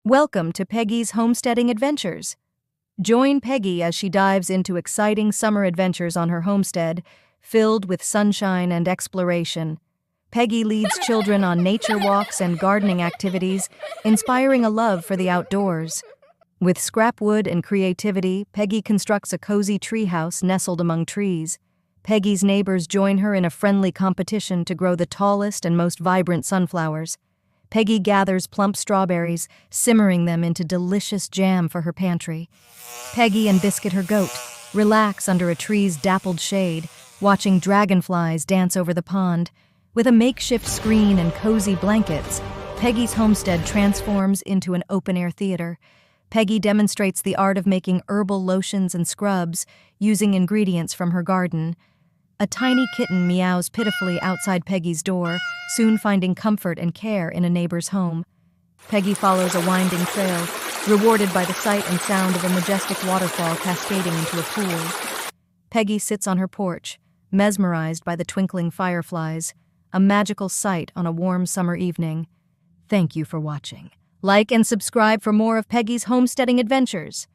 Welcome to Peggy's Homesteading Adventures. Join Peggy as she dives into exciting summer adventures on her homestead, filled with sunshine and exploration. Peggy leads children on nature walks and gardening activities, inspiring a love for the outdoors. With scrap wood and creativity, Peggy constructs a cozy treehouse nestled among trees. Peggy's neighbors join her in a friendly competition to grow the tallest and most vibrant sunflowers. Peggy gathers plump strawberries, simmering them into delicious jam for her pantry. Peggy and Biscuit, her goat, relax under a tree's dappled shade, watching dragonflies dance over the pond. With a makeshift screen and cozy blankets, Peggy's homestead transforms into an open-air theater. Peggy demonstrates the art of making herbal lotions and scrubs, using ingredients from her garden. A tiny kitten meows pitifully outside Peggy's door, soon finding comfort and care in a neighbor's home. Peggy follows a winding trail, rewarded by the sight and sound of a majestic waterfall cascading into a pool. Peggy sits on her porch, mesmerized by the twinkling fireflies, a magical sight on a warm summer evening. Thank you for watching. Like and subscribe for more of Peggy's homesteading adventures.